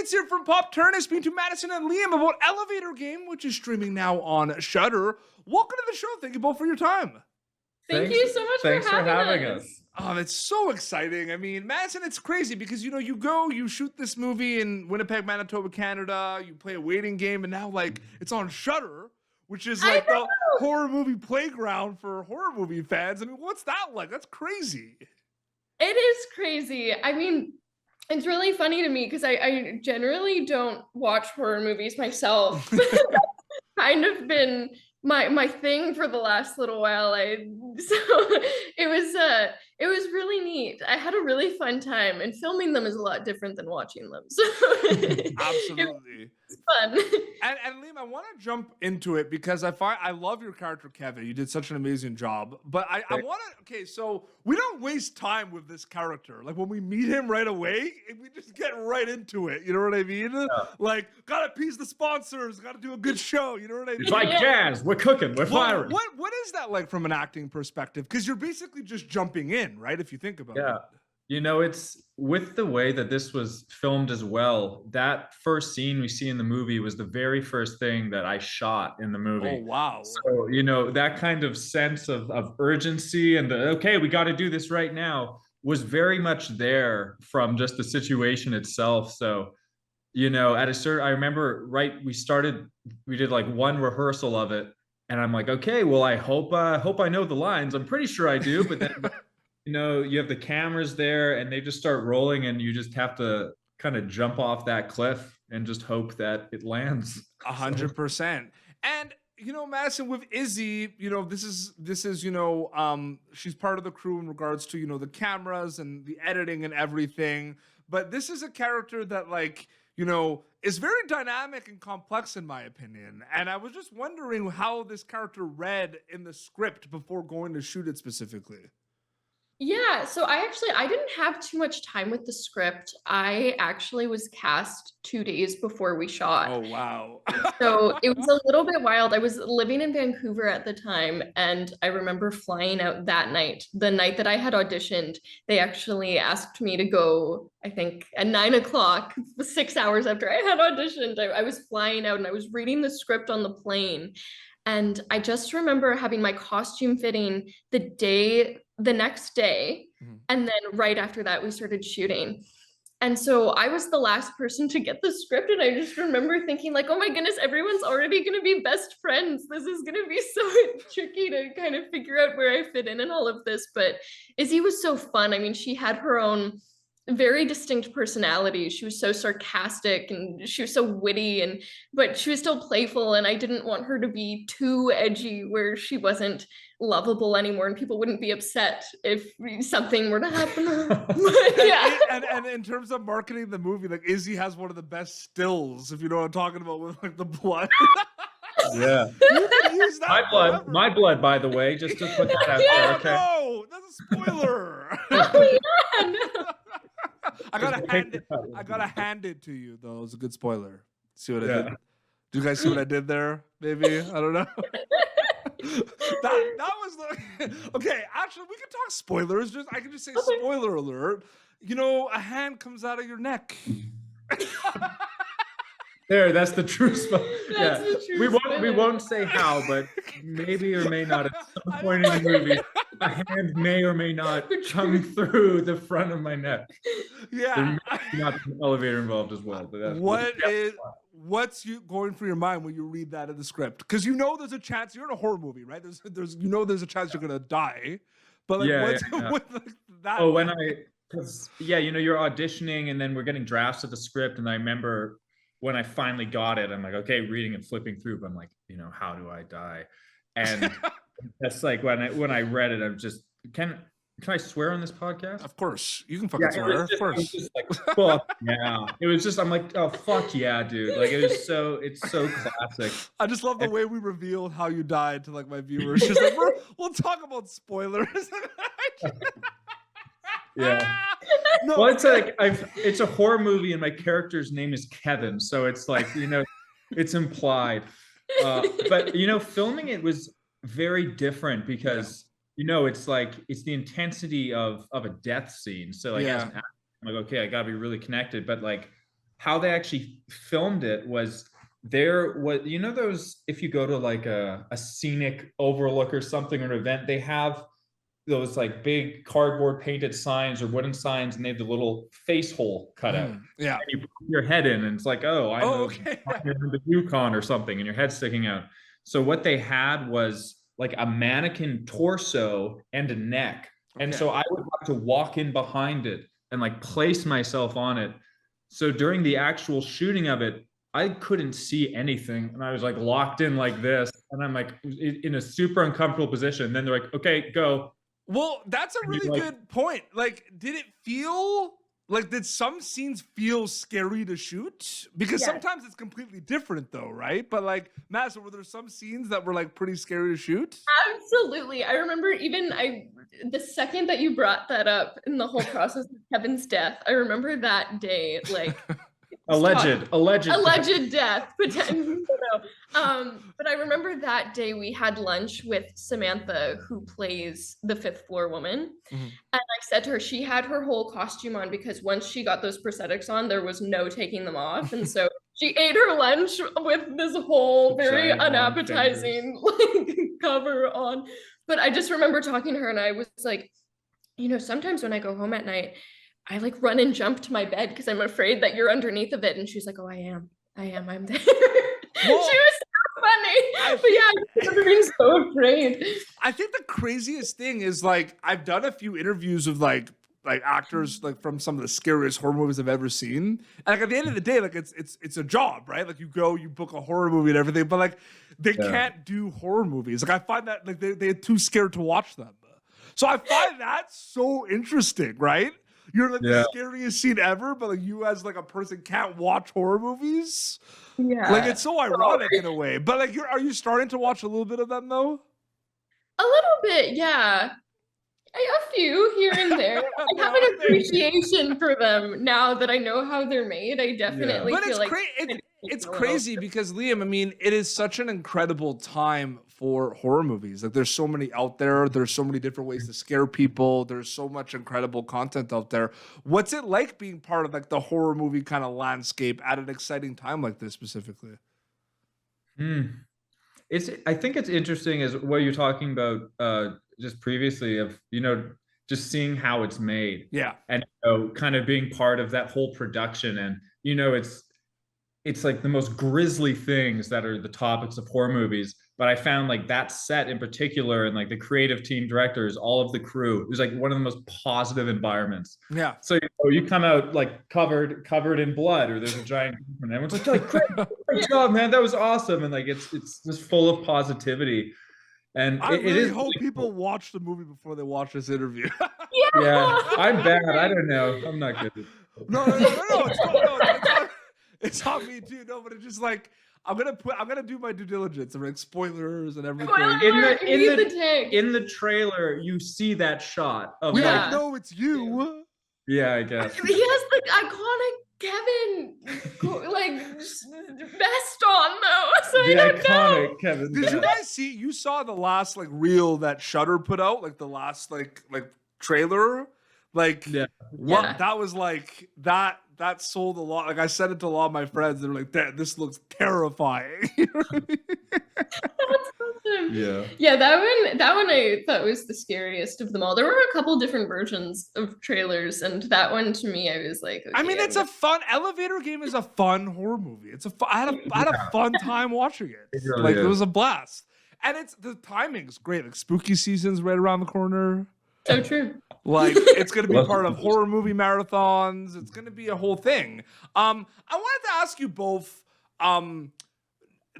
updates here from Pop Turner, speaking to Madison and Liam about Elevator Game, which is streaming now on Shudder. Welcome to the show. Thank you both for your time. Thank you so much for having us. Oh, it's so exciting. I mean, Madison, it's crazy because, you know, you shoot this movie in Winnipeg, Manitoba, Canada, you play a waiting game, and now, like, it's on Shudder, which is like the horror movie playground for horror movie fans. I mean, what's that like? That's crazy. It is crazy. I mean, it's really funny to me because I generally don't watch horror movies myself. That's kind of been my thing for the last little while. So it was really neat. I had a really fun time, and filming them is a lot different than watching them. So Absolutely. It's fun. And Liam, I want to jump into it because I love your character, Kevin. You did such an amazing job. But I want to, okay, so we don't waste time with this character. Like when we meet him right away, we just get right into it. You know what I mean? Yeah. Like, gotta appease the sponsors, gotta do a good show. You know what I mean? It's like jazz. We're cooking. We're firing. What is that like from an acting perspective? Because you're basically just jumping in, right? If you think about it. You know, it's with the way that this was filmed as well. That first scene we see in the movie was the very first thing that I shot in the movie. Oh, wow. So, you know, that kind of sense of urgency and okay, we got to do this right now was very much there from just the situation itself. So, you know, I remember, we did like one rehearsal of it. And I'm like, okay, well, I hope I know the lines. I'm pretty sure I do, but then you know, you have the cameras there and they just start rolling and you just have to kind of jump off that cliff and just hope that it lands. 100%. And, you know, Madison, with Izzy, you know, this is, you know, she's part of the crew in regards to, you know, the cameras and the editing and everything. But this is a character that, like, you know, is very dynamic and complex in my opinion. And I was just wondering how this character read in the script before going to shoot it specifically. Yeah, so I didn't have too much time with the script. I actually was cast 2 days before we shot. Oh, wow. So it was a little bit wild. I was living in Vancouver at the time, and I remember flying out that night. The night that I had auditioned, they actually asked me to go, I think, at 9 o'clock, 6 hours after I had auditioned. I was flying out and I was reading the script on the plane. And I just remember having my costume fitting the next day. Mm-hmm. And then right after that, we started shooting. And so I was the last person to get the script. And I just remember thinking like, oh my goodness, everyone's already going to be best friends. This is going to be so tricky to kind of figure out where I fit in all of this. But Izzy was so fun. I mean, she had her own very distinct personality. She was so sarcastic and she was so witty, but she was still playful, and I didn't want her to be too edgy where she wasn't lovable anymore and people wouldn't be upset if something were to happen. Yeah. And in terms of marketing the movie, like Izzy has one of the best stills, if you know what I'm talking about, with like the blood. Yeah. My blood, by the way, just to put that out there. Okay. No, that's a spoiler. Oh, yeah, no. I gotta hand it to you though. It was a good spoiler. See what I did? Do you guys see what I did there? Maybe, I don't know. that was the okay. Actually, we can talk spoilers. I can just say spoiler alert. You know, a hand comes out of your neck. There, that's the true spot. Yeah, we won't say how, but maybe or may not at some point in the movie, a hand may or may not come through the front of my neck. Yeah, there may not be an elevator involved as well. But what's going through your mind when you read that in the script? Because you know there's a chance you're in a horror movie, right? There's a chance you're gonna die. But like, what's that? Oh, because you know, you're auditioning and then we're getting drafts of the script, and I remember when I finally got it, I'm like, okay, reading and flipping through, but I'm like, you know, how do I die? And that's like when I read it, I'm just, can I swear on this podcast? Of course, you can fucking swear. Of course. It was just like, fuck yeah. It was just, I'm like, oh fuck yeah, dude. Like it's so classic. I just love the way we revealed how you died to like my viewers. Just like, we'll talk about spoilers. Yeah. No. Well, it's like it's a horror movie and my character's name is Kevin, so it's like, you know, it's implied. But you know, filming it was very different because you know, it's like it's the intensity of a death scene. So like as an actor, I'm like, okay, I gotta be really connected. But like how they actually filmed it was there was, you know, those, if you go to like a scenic overlook or something or an event, they have those like big cardboard painted signs or wooden signs, and they have the little face hole cut out. Yeah. And you put your head in, and it's like, oh, I'm okay. the Yukon or something, and your head's sticking out. So what they had was like a mannequin torso and a neck. And so I would have to walk in behind it and like place myself on it. So during the actual shooting of it, I couldn't see anything. And I was like locked in like this. And I'm like in a super uncomfortable position. And then they're like, okay, go. Well, that's a really good point. Like, did it feel like, did some scenes feel scary to shoot? Because sometimes it's completely different though, right? But like, Madison, were there some scenes that were like pretty scary to shoot? Absolutely. I remember the second that you brought that up in the whole process of Kevin's death, I remember that day, like alleged death, potentially. But I remember that day we had lunch with Samantha, who plays the fifth floor woman. And I said to her, she had her whole costume on because once she got those prosthetics on, there was no taking them off. And so she ate her lunch with this whole very unappetizing like cover on. But I just remember talking to her and I was like, you know, sometimes when I go home at night, I like run and jump to my bed because I'm afraid that you're underneath of it. And she's like, oh, I'm there. She was so funny. But yeah, I remember being so afraid. I think the craziest thing is like, I've done a few interviews of like actors like from some of the scariest horror movies I've ever seen. And like at the end of the day, like it's a job, right? Like you go, you book a horror movie and everything, but like they can't do horror movies. Like I find that like they're too scared to watch them. So I find that so interesting, right? You're like the scariest scene ever, but like you as like a person can't watch horror movies. Yeah. Like it's so ironic in a way. But like are you starting to watch a little bit of them though? A little bit, yeah. A few here and there. I have an appreciation for them now that I know how they're made. I definitely feel like it's crazy because Liam, I mean, it is such an incredible time for horror movies. Like there's so many out there. There's so many different ways to scare people. There's so much incredible content out there. What's it like being part of like the horror movie kind of landscape at an exciting time like this specifically? I think it's interesting as what you're talking about just previously of, you know, just seeing how it's made. Yeah. And you know, kind of being part of that whole production. And, you know, it's like the most grisly things that are the topics of horror movies. But I found like that set in particular and like the creative team directors, all of the crew, it was like one of the most positive environments. Yeah. So you come out like covered in blood, or there's a giant, and everyone's like great job, man, that was awesome. And like it's just full of positivity. And I really hope people watch the movie before they watch this interview. Yeah, I'm bad. I don't know. I'm not good. No. It's not me too. No, but it's just like I'm gonna do my due diligence. I'm like spoilers and everything. In the trailer, you see that shot of like, no, it's you. Yeah, I guess. He has the iconic Kevin like vest on though. So the iconic Kevin. Did you guys see? You saw the last like reel that Shudder put out, like the last like trailer. Like that was like that sold a lot. Like I said it to a lot of my friends. They're like, this looks terrifying. That's awesome. Yeah, that one I thought was the scariest of them all. There were a couple different versions of trailers, and that one to me, I was like, okay, I mean, it's a fun Elevator Game is a fun horror movie. It's I had a fun time watching it. It was a blast. And the timing's great. Like spooky season's right around the corner. So true. Like it's going to be part of horror movie marathons. It's going to be a whole thing. I wanted to ask you both.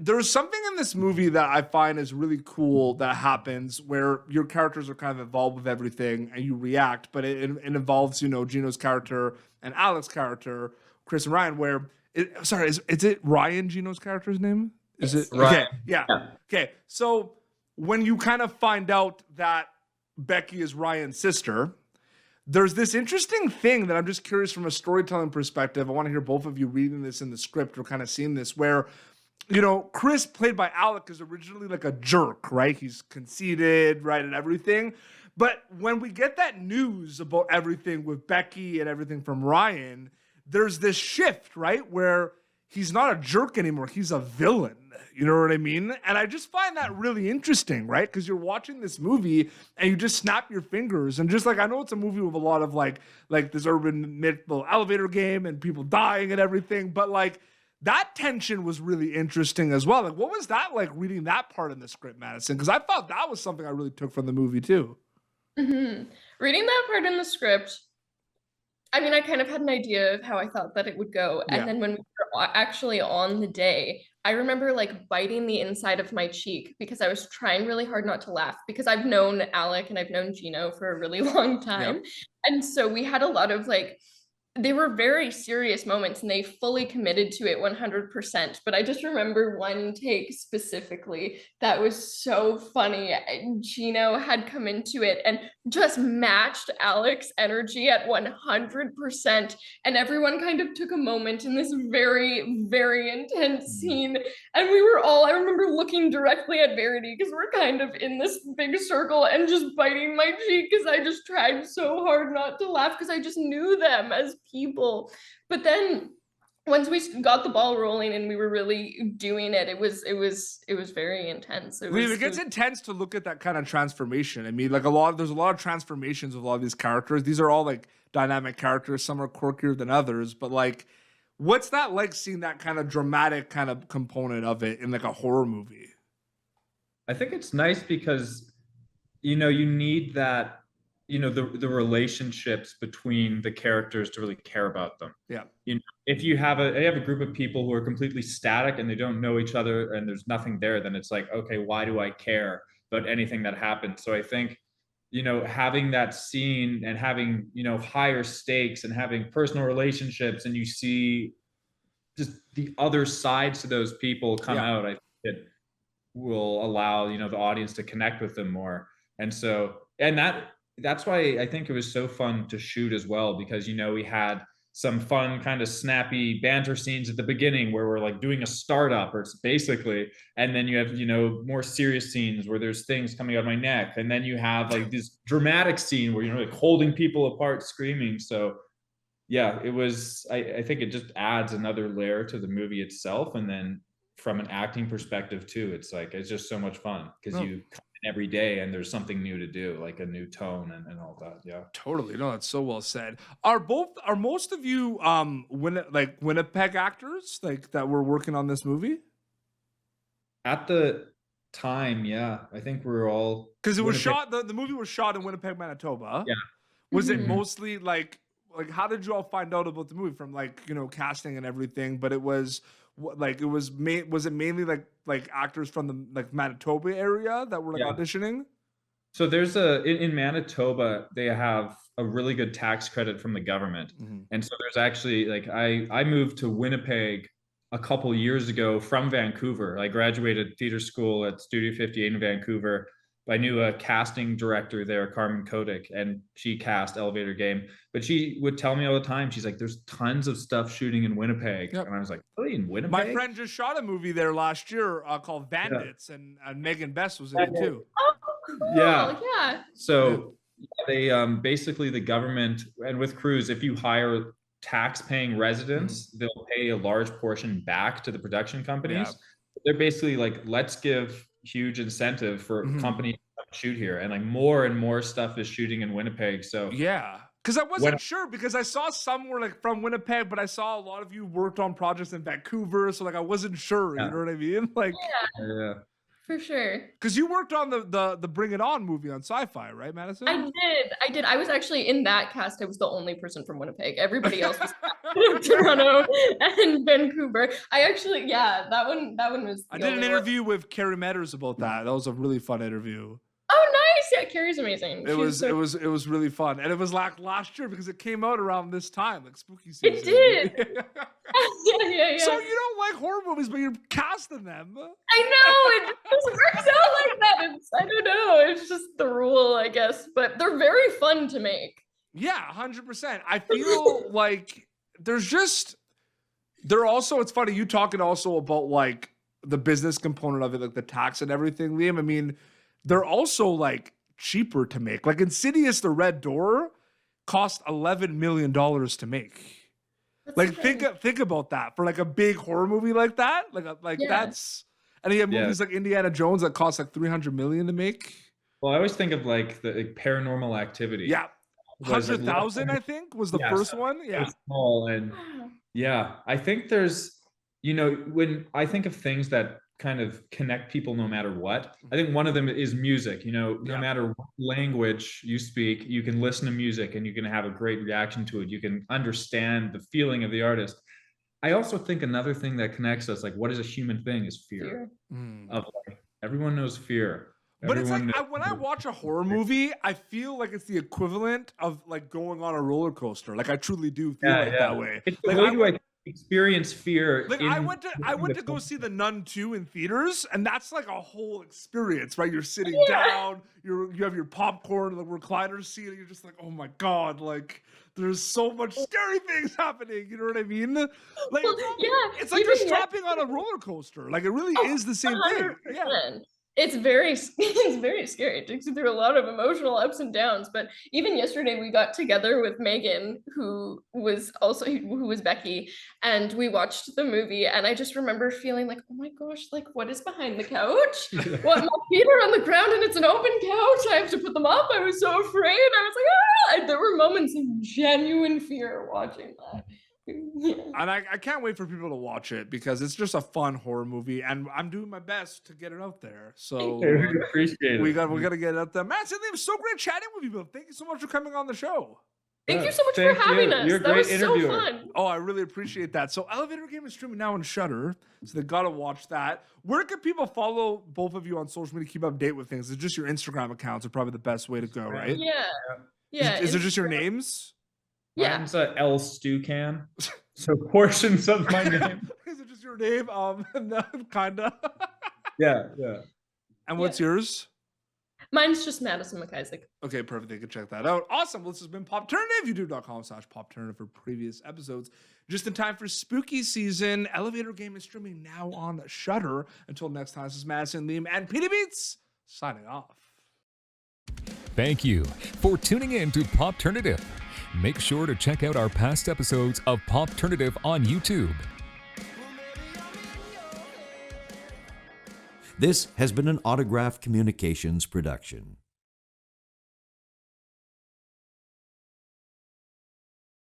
There's something in this movie that I find is really cool that happens where your characters are kind of involved with everything and you react, but it involves, you know, Gino's character and Alec's character, Chris and Ryan. Where is it Ryan, Gino's character's name? Is it Ryan? Okay, yeah. Okay, so when you kind of find out that Becky is Ryan's sister, there's this interesting thing that I'm just curious from a storytelling perspective. I want to hear both of you reading this in the script or kind of seeing this where, you know, Chris, played by Alec, is originally like a jerk, right? He's conceited, right, and everything. But when we get that news about everything with Becky and everything from Ryan, there's this shift, right? Where he's not a jerk anymore. He's a villain. You know what I mean? And I just find that really interesting, right? Because you're watching this movie and you just snap your fingers. And just like, I know it's a movie with a lot of like this urban myth, elevator game and people dying and everything. But like that tension was really interesting as well. Like, what was that like reading that part in the script, Madison? Because I thought that was something I really took from the movie too. Mm-hmm. Reading that part in the script, I mean, I kind of had an idea of how I thought that it would go. And then when we were actually on the day, I remember like biting the inside of my cheek because I was trying really hard not to laugh because I've known Alec and I've known Gino for a really long time. And so we had a lot of like, they were very serious moments and they fully committed to it 100%. But I just remember one take specifically that was so funny. Gino had come into it and just matched Alec's energy at 100%. And everyone kind of took a moment in this very, very intense scene. And we were all, I remember looking directly at Verity because we're kind of in this big circle and just biting my cheek because I just tried so hard not to laugh because I just knew them as people. But then once we got the ball rolling and we were really doing it, it was very intense. It gets intense to look at that kind of transformation. I mean, like there's a lot of transformations with a lot of these characters. These are all like dynamic characters. Some are quirkier than others, but like, what's that like seeing that kind of dramatic kind of component of it in like a horror movie? I think it's nice because, you need that, the relationships between the characters to really care about them. Yeah. If you have a group of people who are completely static and they don't know each other and there's nothing there, then it's like, okay, why do I care about anything that happens? So I think, having that scene and having, higher stakes and having personal relationships and you see just the other sides to those people come out, I think it will allow, the audience to connect with them more. And so, and that's why I think it was so fun to shoot as well, because, we had some fun kind of snappy banter scenes at the beginning where we're like doing a startup or it's basically, and then you have, more serious scenes where there's things coming out of my neck. And then you have like this dramatic scene where, like holding people apart, screaming. So yeah, it was, I think it just adds another layer to the movie itself. And then from an acting perspective too, it's just so much fun because you come in every day and there's something new to do, like a new tone and all that. Yeah, totally. No, that's so well said. Are most of you Winnipeg actors like that were working on this movie? At the time, yeah, I think we're all, because it was shot. The movie was shot in Winnipeg, Manitoba. Yeah. Was it mostly like how did you all find out about the movie? From casting and everything, but it was was it mainly like actors from the Manitoba area that were auditioning? So there's in Manitoba, they have a really good tax credit from the government. And so there's actually I moved to Winnipeg a couple years ago from Vancouver. I graduated theater school at Studio 58 in Vancouver. I knew a casting director there, Carmen Kodik, and she cast Elevator Game. But she would tell me all the time, she's like, there's tons of stuff shooting in Winnipeg. Yep. And I was like, really, in Winnipeg? My friend just shot a movie there last year called Bandits, and Megan Best was in it too. Oh, cool. Yeah. So they basically the government, and with crews, if you hire tax-paying residents, they'll pay a large portion back to the production companies. Yeah. They're basically like, let's give huge incentive for companies to shoot here, and more and more stuff is shooting in Winnipeg. So yeah, because I wasn't sure, because I saw some were from Winnipeg, but I saw a lot of you worked on projects in Vancouver, so I wasn't sure. You know what I mean? Yeah. For sure. Because you worked on the Bring It On movie on Sci-Fi, right, Madison? I did. I was actually in that cast. I was the only person from Winnipeg. Everybody else was from Toronto and Vancouver. I actually, that one was. I did an interview with Carrie Metters about that. That was a really fun interview. Oh, nice! Yeah, Carrie's amazing. It was really fun, and it was last year because it came out around this time, like spooky season. It did. Yeah. So you don't like horror movies, but you're casting them. I know it just works out like that. I don't know. It's just the rule, I guess. But they're very fun to make. Yeah, 100%. I feel like they're also. It's funny you talking also about the business component of it, like the tax and everything, Liam. I mean, they're also cheaper to make. Like Insidious, The Red Door cost $11 million to make. That's Like surprising. think about that for like a big horror movie like that. Yeah. That's, and you have Yeah. movies like Indiana Jones that cost like 300 million to make. Well, I always think of like the Paranormal Activity. Yeah. Was it 100,000, I think, was the Yeah, first so one. Yeah. small, and Wow. yeah, I think there's, when I think of things that kind of connect people no matter what, I think one of them is music. No Yeah. matter what language you speak, you can listen to music and you can have a great reaction to it. You can understand the feeling of the artist. I also think another thing that connects us, like what is a human thing, is fear. Fear. Of like, everyone knows fear. But it's like Everyone when I watch a horror movie, I feel like it's the equivalent of like going on a roller coaster. Like I truly do feel that way. It's Like, the way to experience fear. Like I went to go see The Nun 2 in theaters, and that's like a whole experience, right? You're sitting down, you have your popcorn, the recliner seat, and you're just like, oh my god, like there's so much scary things happening. You know what I mean? Like Well, yeah, it's like even you're strapping on a roller coaster. Like it really is the same thing. Yeah. 100%. It's very scary. It takes you through a lot of emotional ups and downs. But even yesterday, we got together with Megan, who was Becky, and we watched the movie. And I just remember feeling like, oh my gosh, like what is behind the couch? What, my feet are on the ground and it's an open couch. I have to put them up. I was so afraid. I was like, ah! And there were moments of genuine fear watching that. Yeah. And I can't wait for people to watch it because it's just a fun horror movie, and I'm doing my best to get it out there. So I really appreciate it. we got to get it out there. Madison, it was so great chatting with you, Bill. Thank you so much for coming on the show. Thank you so much Thank for having you. us. You're a That great was interviewer. so fun. Oh, I really appreciate that. So Elevator Game is streaming now on Shudder, so they gotta watch that. Where can people follow both of you on social media, keep up date with things? It's just your Instagram accounts are probably the best way to go, right? Yeah. Is it just your Instagram. names? Yeah. Mine's L Stewcan. So portions of my name. Is it just your name? No, kinda. Yeah. And what's yours? Mine's just Madison MacIsaac. Okay, perfect. They can check that out. Awesome. Well, this has been Popternative. YouTube.com/Popternative for previous episodes. Just in time for spooky season. Elevator Game is streaming now on Shudder. Until next time, this is Madison, Liam, and Petey Beats signing off. Thank you for tuning in to Popternative. Make sure to check out our past episodes of Popternative on YouTube. This has been an Autograph Communications production.